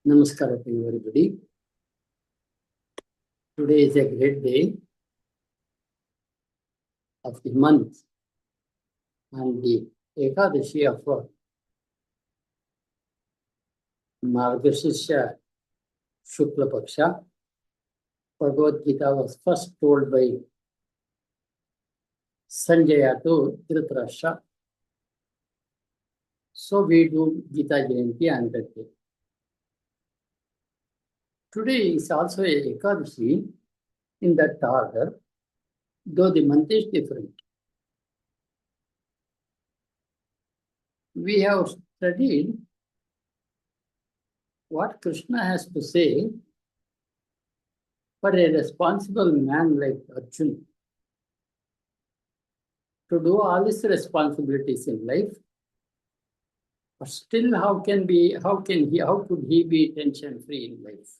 Namaskar to everybody. Today is a great day of the month and the Ekadashi of Margashirya Shukla Paksha. Bhagavad Gita was first told by Sanjaya to Dhritarashtra. So we do Gita Jayanti on that day. Today is also a Ekadashi in that order, though the month is different. We have studied what Krishna has to say for a responsible man like Arjuna to do all his responsibilities in life. But still, how could he be tension-free in life?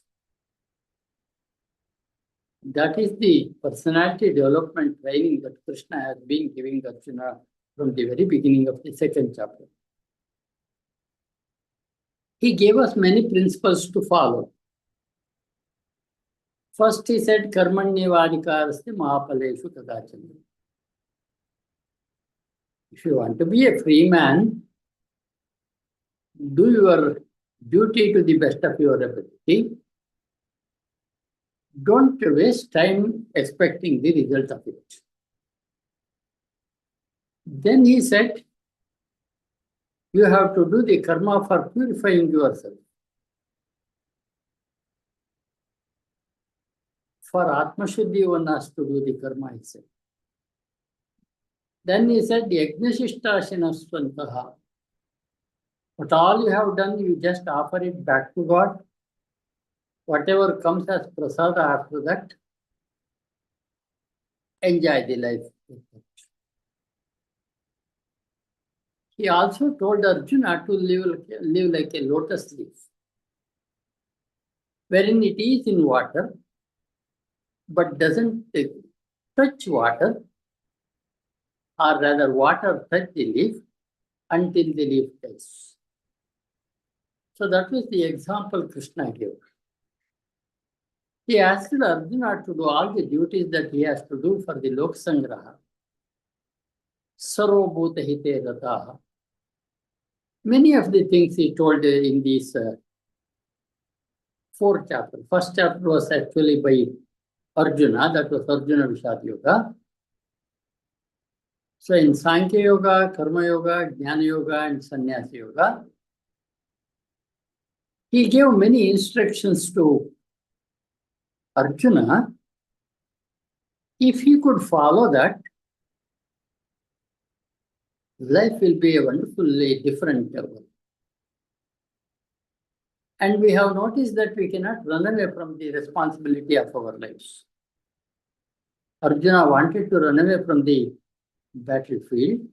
That is the personality development training that Krishna has been giving Arjuna from the very beginning of the second chapter. He gave us many principles to follow. First, he said, Karmanyevadikaraste mahapaleshu kadachana. If you want to be a free man, do your duty to the best of your ability. Don't waste time expecting the result of it. Then he said, you have to do the karma for purifying yourself. For Atma Shuddhi, one has to do the karma, he said. Then he said, Yagnashishtashinasvantaha. But all you have done, you just offer it back to God. Whatever comes as prasada after that, enjoy the life. He also told Arjuna to live like a lotus leaf, wherein it is in water, but doesn't touch water, or rather water touch the leaf until the leaf dies. So that was the example Krishna gave. He asked Arjuna to do all the duties that he has to do for the Lok Sangraha. Sarvabhuta hite rataha. Many of the things he told in this fourth chapter. First chapter was actually by Arjuna, that was Arjuna Vishad Yoga. So in Sankhya Yoga, Karma Yoga, Jnana Yoga, and Sannyasa Yoga, he gave many instructions to Arjuna. If he could follow that, life will be a wonderfully different level. And we have noticed that we cannot run away from the responsibility of our lives. Arjuna wanted to run away from the battlefield.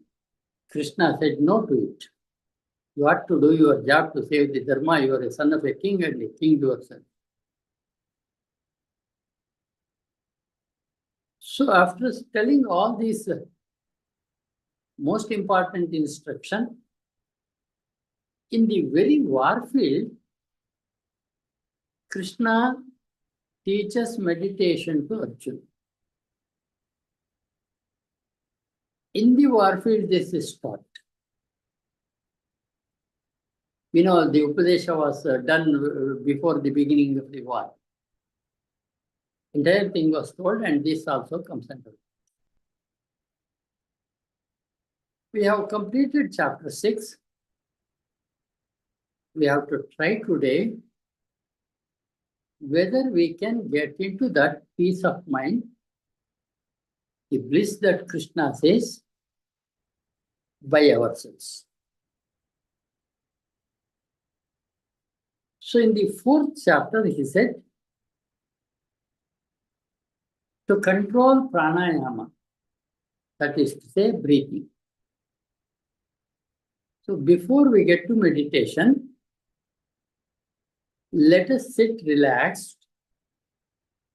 Krishna said no to it. You have to do your job to save the dharma. You are a son of a king and a king yourself. So after telling all these most important instruction, in the very war field, Krishna teaches meditation to Arjuna. In the war field, this is taught. You know, the Upadesha was done before the beginning of the war. Entire thing was told, and this also comes under. We have completed chapter 6. We have to try today whether we can get into that peace of mind, the bliss that Krishna says, by ourselves. So in the fourth chapter, he said, to control pranayama, that is to say, breathing. So before we get to meditation, let us sit relaxed,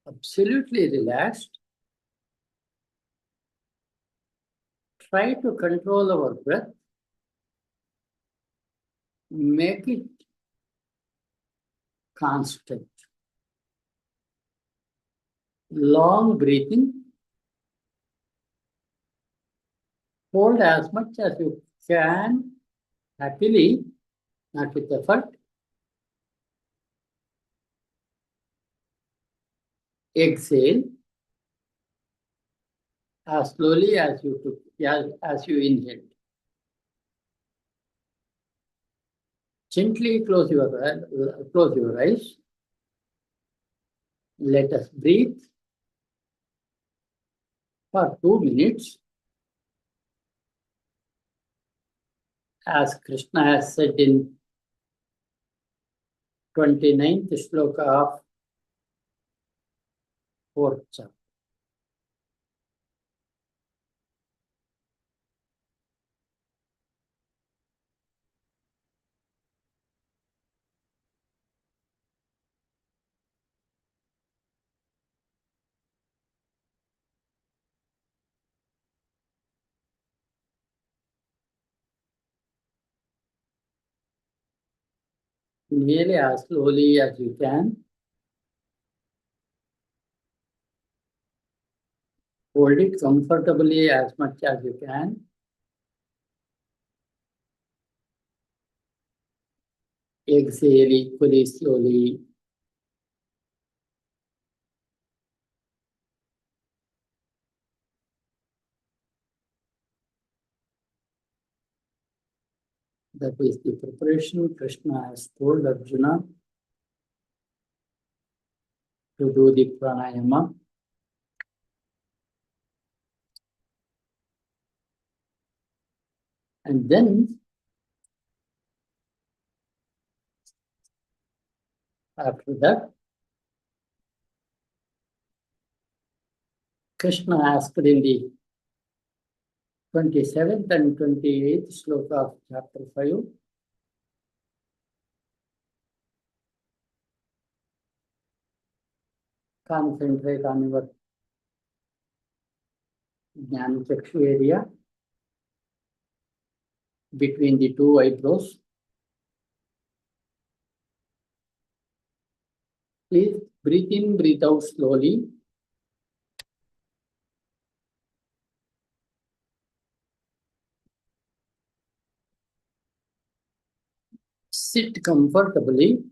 absolutely relaxed. Try to control our breath. Make it constant. Long breathing. Hold as much as you can happily, not with effort. Exhale as slowly as you took, as you inhale. Gently close your eyes. Let us breathe for 2 minutes. As Krishna has said in 29th shloka of 4th chapter. Inhale as slowly as you can. Hold it comfortably as much as you can. Exhale equally slowly. That is the preparation Krishna has told Arjuna to do the pranayama. And then, after that, Krishna asked in the 27th and 28th sloka of chapter 5, concentrate on your Jnana-Chakshu area between the two eyebrows. Please breathe in, breathe out slowly. Sit comfortably.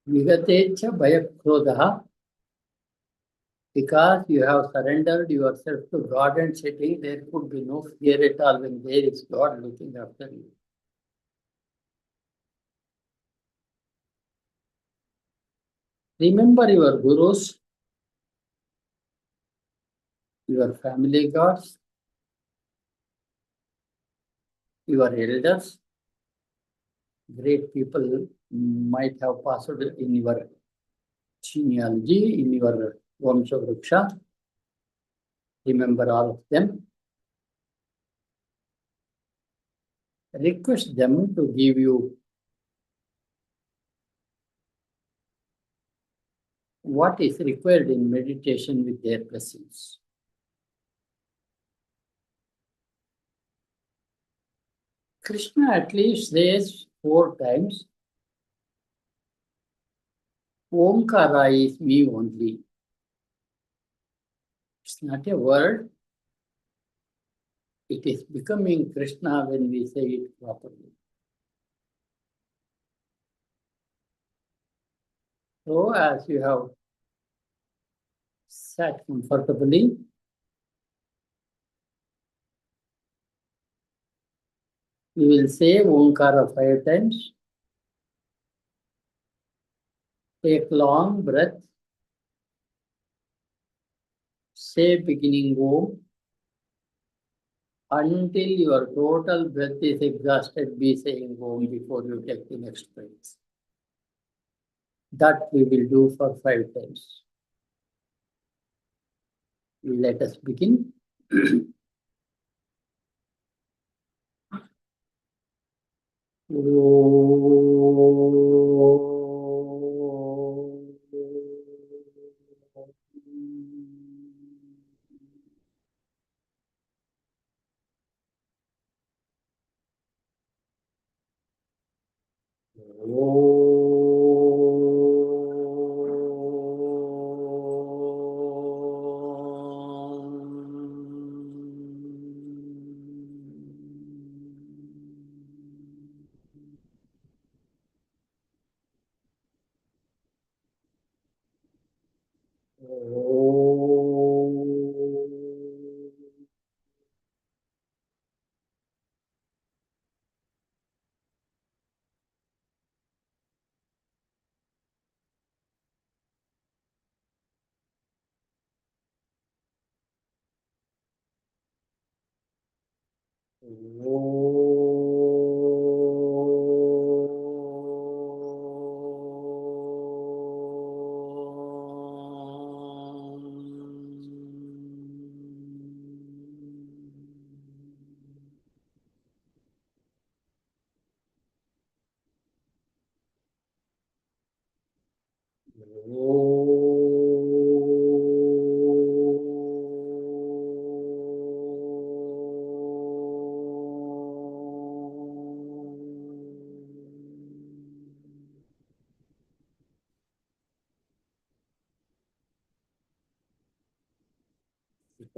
Vigatecha bhayakrodha. Because you have surrendered yourself to God and setting, there could be no fear at all when there is God looking after you. Remember your gurus, your family gods, your elders. Great people might have passed in your genealogy, in your Vamsha Vriksha. Remember all of them. Request them to give you what is required in meditation with their blessings. Krishna at least says 4 times, Omkara is me only. It's not a word. It is becoming Krishna when we say it properly. So as you have sat comfortably, you will say Omkara 5 times. Take long breath. Say beginning Om. Until your total breath is exhausted, be saying Om before you take the next breath. That we will do for 5 times. Let us begin.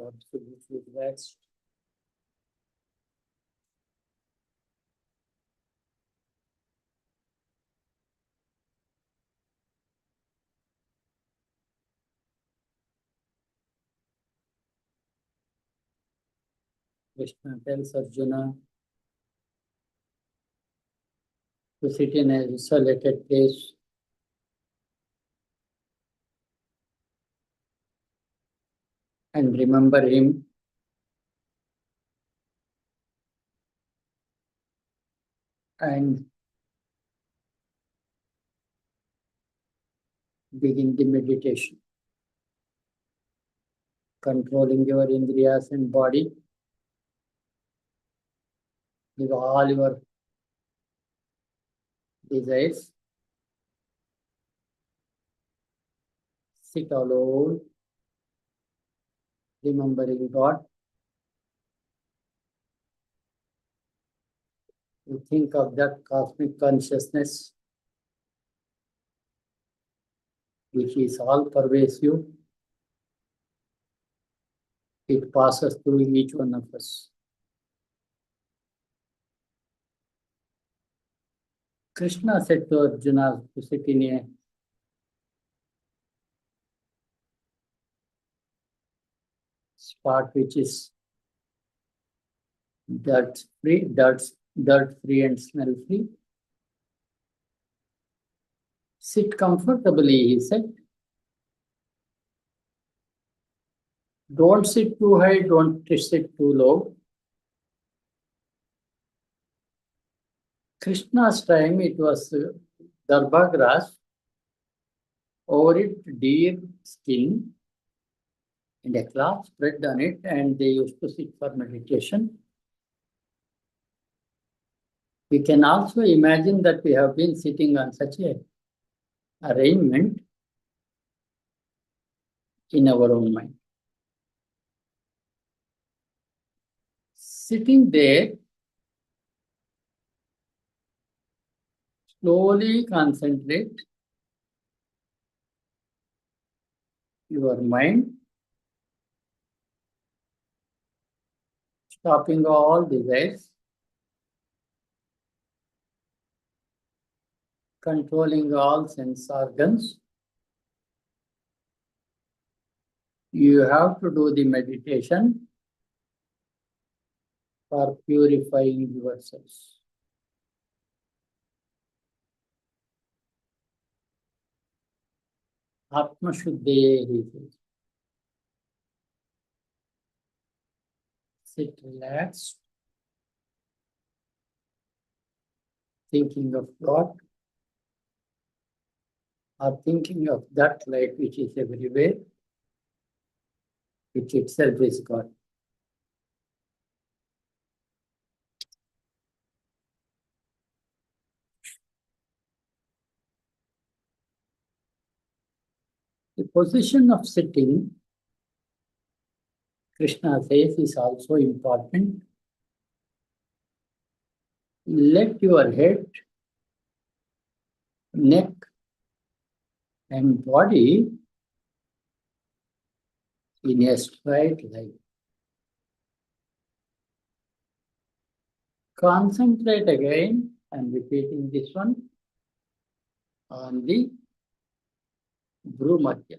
Absolutely relaxed. Krishna tells Arjuna to sit in an isolated place and remember him and begin the meditation, controlling your indriyas and body with all your desires. Sit alone, remembering God. You think of that cosmic consciousness which is all pervasive. It passes through each one of us. Krishna said to Arjuna to sit in a spot which is dirt free and smell free. Sit comfortably, he said. Don't sit too high, don't sit too low. Krishna's time, it was darbha grass, over it deer skin, and a cloth spread on it, and they used to sit for meditation. We can also imagine that we have been sitting on such a arrangement in our own mind. Sitting there, slowly concentrate your mind, stopping all desires, controlling all sense organs. You have to do the meditation for purifying yourselves. Atma Shuddhaye, he says. Sit relaxed, thinking of God, or thinking of that light which is everywhere, which itself is God. The position of sitting, Krishna says, is also important. Let your head neck, and body in a straight line. Concentrate again, I'm repeating this one, on the Bhrumadhya.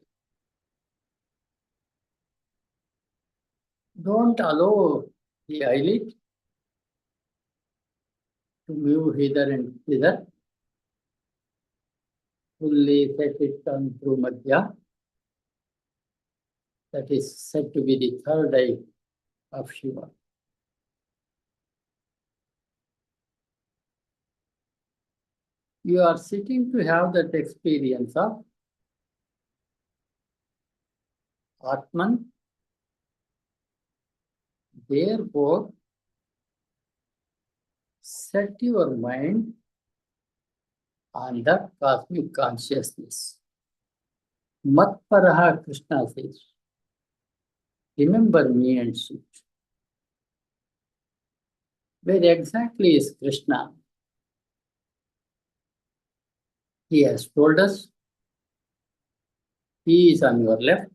Don't allow the eyelid to move hither and thither. Fully set it on Bhrumadhya. That is said to be the third eye of Shiva. You are sitting to have that experience of Atman. Therefore, set your mind on the cosmic consciousness. Matparaha, Krishna says, remember me and sit. Where exactly is Krishna? He has told us he is on your left,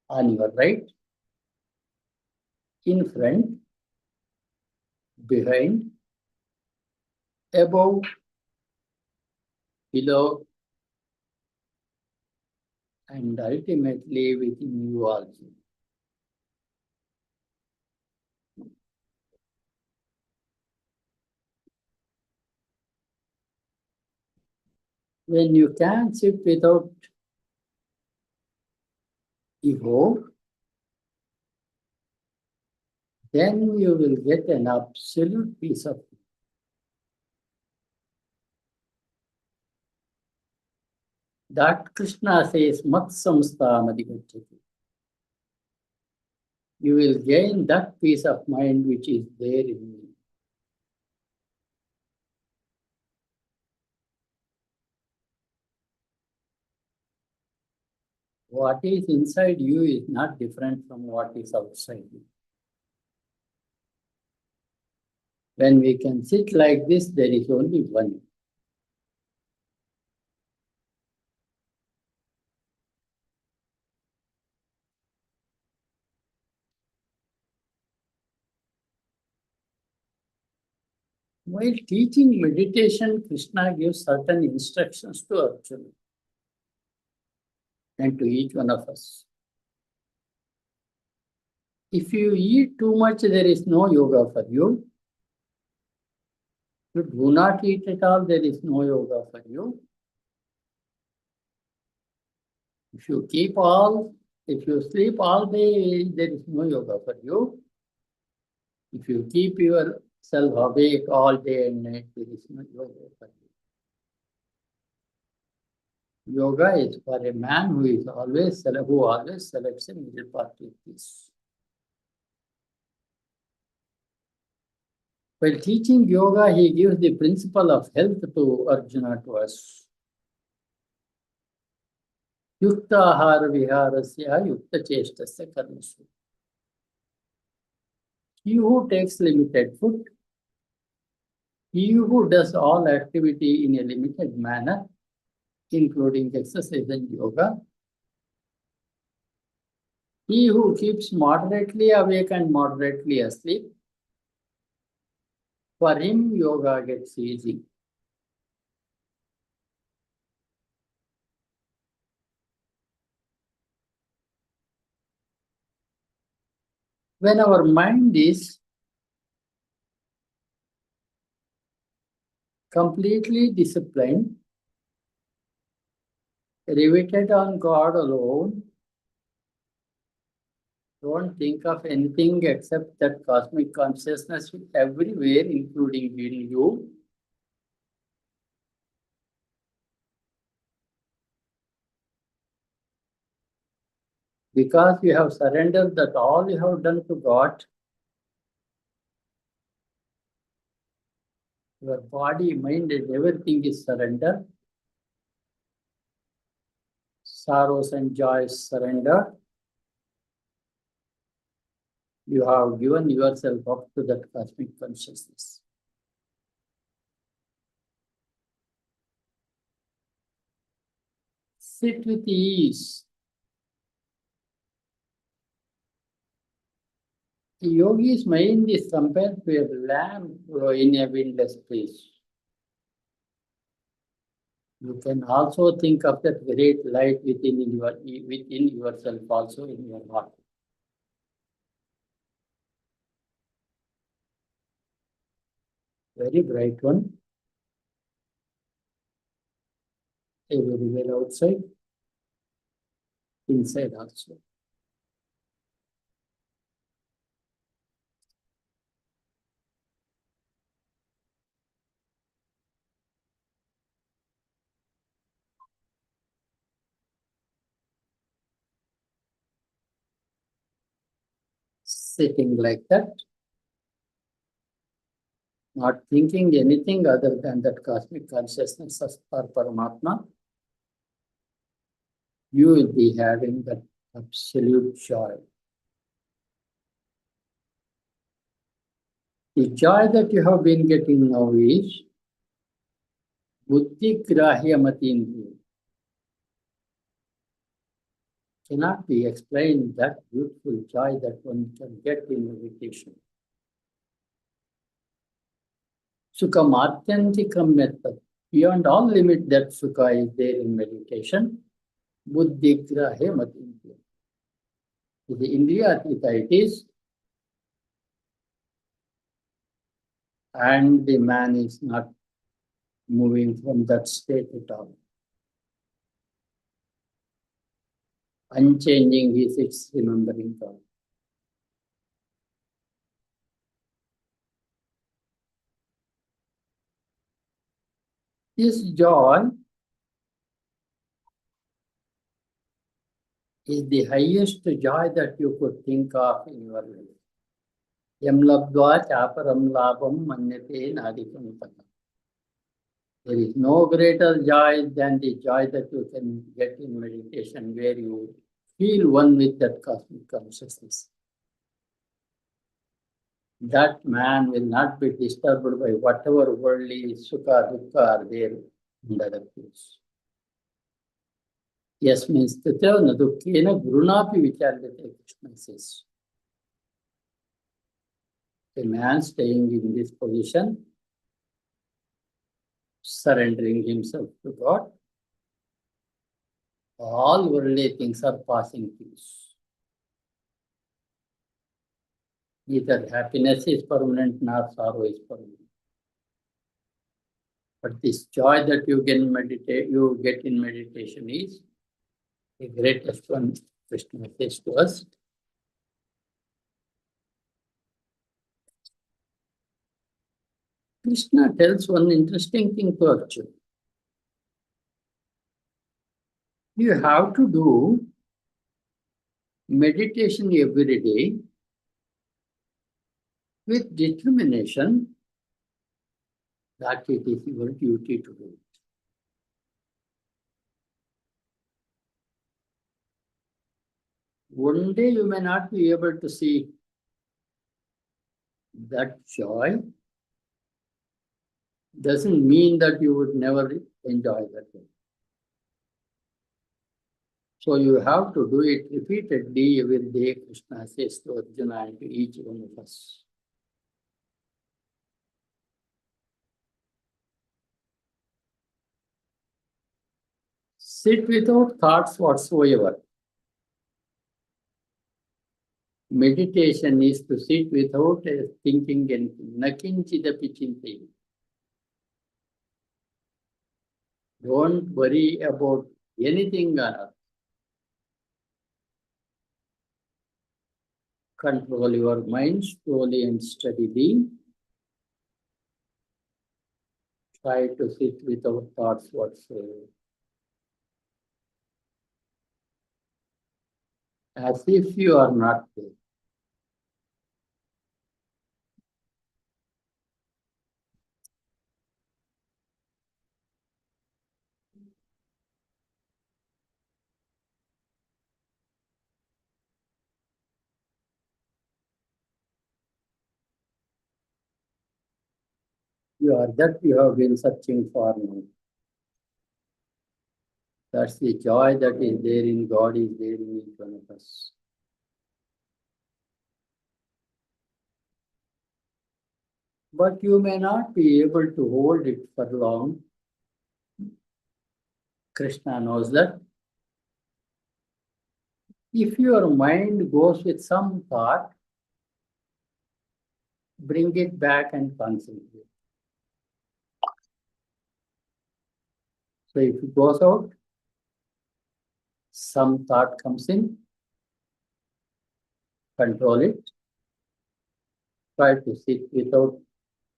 on your right, in front, behind, above, below, and ultimately within you also. When you can sit without ego, then you will get an absolute peace of mind. That Krishna says, Mat samstha madhigacchati. You will gain that peace of mind which is there in me. What is inside you is not different from what is outside you. When we can sit like this, there is only one. While teaching meditation, Krishna gives certain instructions to Arjuna and to each one of us. If you eat too much, there is no yoga for you. If you do not eat at all, there is no yoga for you. If you sleep all day, there is no yoga for you. If you keep yourself awake all day and night, there is no yoga for you. Yoga is for a man who always selects a middle path with this. While teaching yoga, he gives the principle of health to Arjuna to us. Yukta ahara viharasya yukta cheshtasya karmasu. He who takes limited food, he who does all activity in a limited manner, including exercise and yoga, he who keeps moderately awake and moderately asleep, for him yoga gets easy. When our mind is completely disciplined, riveted on God alone, don't think of anything except that cosmic consciousness everywhere, including in you. Because you have surrendered that all you have done to God, your body, mind, and everything is surrender. Sorrows and joys surrender. You have given yourself up to that cosmic consciousness. Sit with ease. A yogi's mind is compared to a lamp in a windless place. You can also think of that great light within yourself, also in your heart. Very bright one. Everywhere outside, inside also. Sitting like that, not thinking anything other than that cosmic consciousness or Paramatma, you will be having that absolute joy. The joy that you have been getting now is Buddhi Grahya Matindriya. Cannot be explained, that beautiful joy that one can get in meditation. Sukha Matyantikam method. Beyond all limit, that Sukha is there in meditation. Buddhi Grahya Matindriya. The Indriya Atita it is, and the man is not moving from that state at all. Unchanging is its remembering God. This joy is the highest joy that you could think of in your life. Yam labdva chaparam labam manyate nadikam taka. There is no greater joy than the joy that you can get in meditation, where you feel one with that cosmic consciousness. That man will not be disturbed by whatever worldly sukha, dukkha are there in the other place. Yasmin sthita na dukkena gurunapi vicharyate, Krishna says. A man staying in this position, surrendering himself to God, all worldly things are passing things. Neither happiness is permanent nor sorrow is permanent. But this joy that you get in meditation is the greatest one, Krishna says to us. Krishna tells one interesting thing to Arjuna. You have to do meditation every day with determination that it is your duty to do it. One day you may not be able to see that joy. Doesn't mean that you would never enjoy that day. So you have to do it repeatedly every day, Krishna says to Arjuna and to each one of us. Sit without thoughts whatsoever. Meditation is to sit without thinking anything. Nakinchidapi chintayi. Don't worry about anything on earth. Control your mind slowly and steadily. Try to sit without thoughts whatsoever. As if you are not there. You are that you have been searching for now. That's the joy that is there in God is there in each one of us. But you may not be able to hold it for long. Krishna knows that. If your mind goes with some thought, bring it back and concentrate. So if it goes out, some thought comes in, control it, try to sit without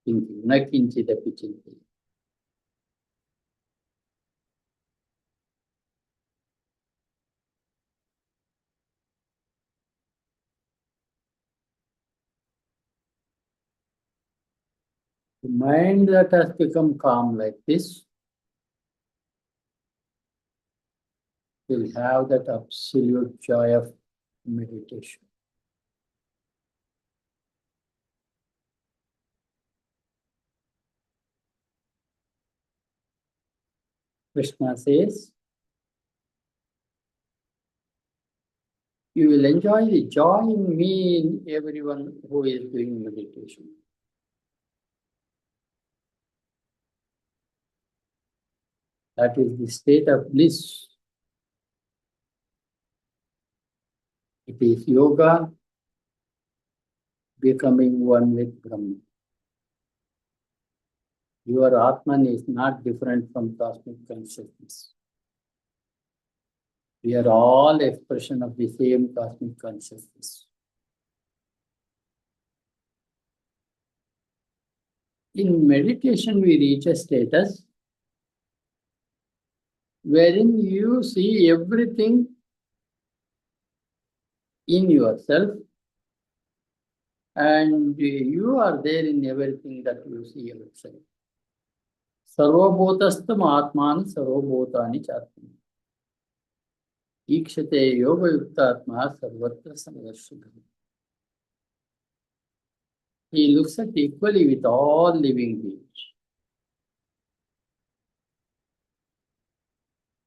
thinking. Na kinchidapi chinti. The mind that has become calm like this will have that absolute joy of meditation. Krishna says, you will enjoy the joy in me in everyone who is doing meditation. That is the state of bliss. It is yoga becoming one with Brahman. Your Atman is not different from cosmic consciousness. We are all expression of the same cosmic consciousness. In meditation, we reach a status wherein you see everything in yourself and you are there in everything that you see outside. Sarvabhutastam atman sarvabhutani chatman. Ikshate yoga yuktatma sarvatra samgashuddham. He looks at equally with all living beings.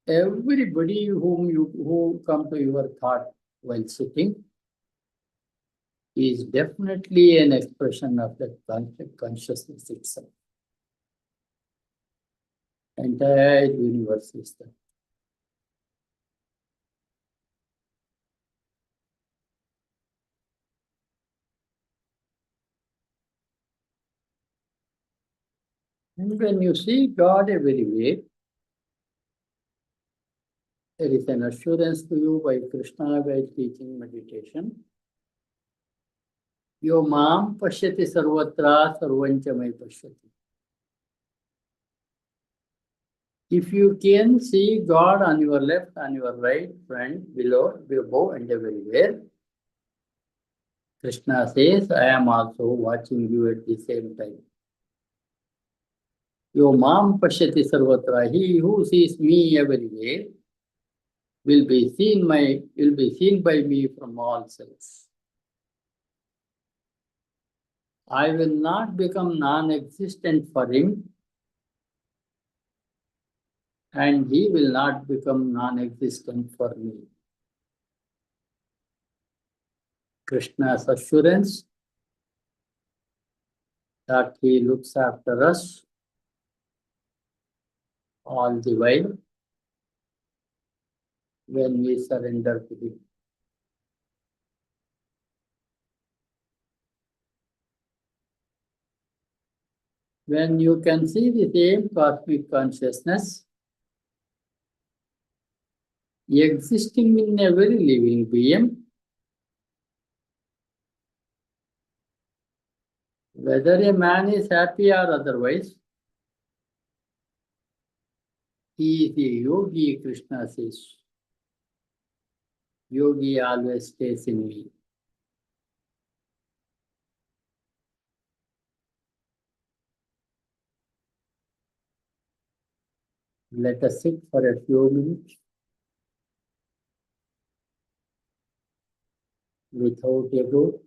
Everybody who come to your thought while sitting is definitely an expression of that consciousness itself. Entire universe is there. And when you see God everywhere, there is an assurance to you by Krishna by teaching meditation. Yo mam pashyati sarvatra sarvanchamai pashyati. If you can see God on your left, on your right, front, below, above, and everywhere, Krishna says, I am also watching you at the same time. Yo mam pashyati sarvatra. He who sees me everywhere will be seen by me from all sides. I will not become non-existent for him, and he will not become non-existent for me. Krishna's assurance that he looks after us all the while when we surrender to him. When you can see the same cosmic consciousness existing in every living being, whether a man is happy or otherwise, he is a yogi, Krishna says. Yogi always stays in me. Let us sit for a few minutes without ego.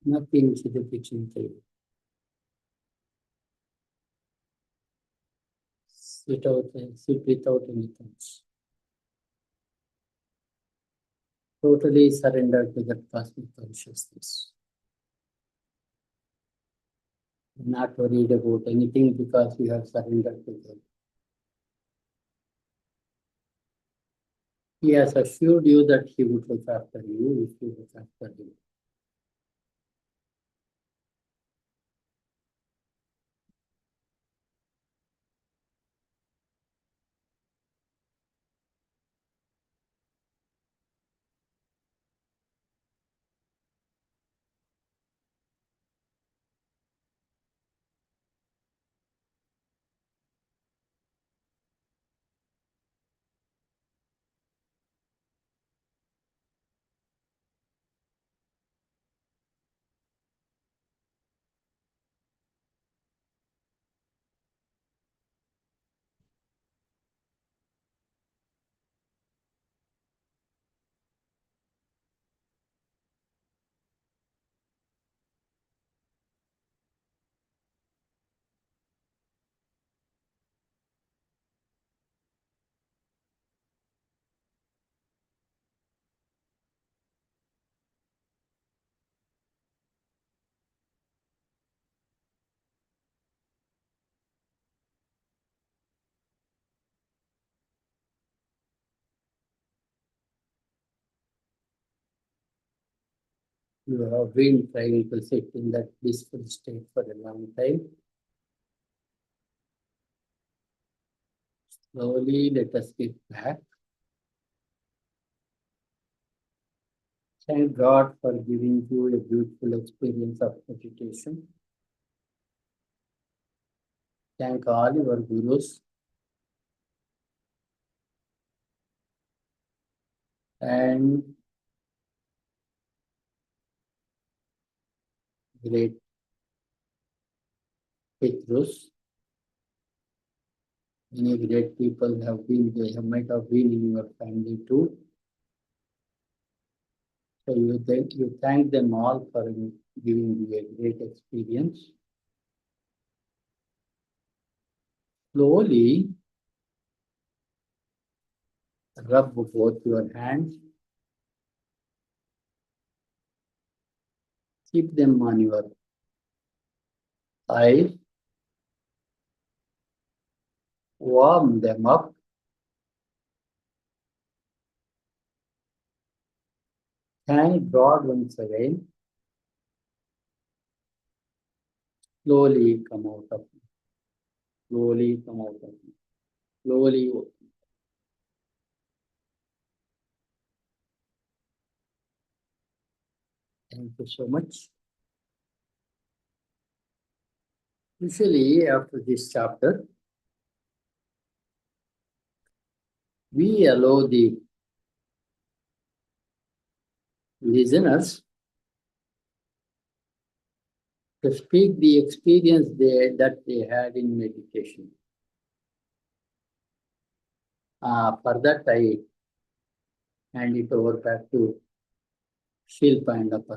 न किञ्चिदपि चिन्तयेत्. Sit without any thoughts. Totally surrender to that cosmic consciousness. Not worried about anything because you have surrendered to them. He has assured you that he would look after you if you look after him. You have been trying to sit in that blissful state for a long time. Slowly let us get back. Thank God for giving you a beautiful experience of meditation. Thank all your gurus and great Petrus. Many great people have been there, might have been in your family too. So you thank them all for giving you a great experience. Slowly rub both your hands. Keep them on your eyes. Warm them up. Thank God once again. Slowly come out of it. Slowly come out of it. Slowly open. Thank you so much. Usually after this chapter, we allow the listeners to speak the experience that they had in meditation. For that, I hand it over back to Shilpa and Aparna.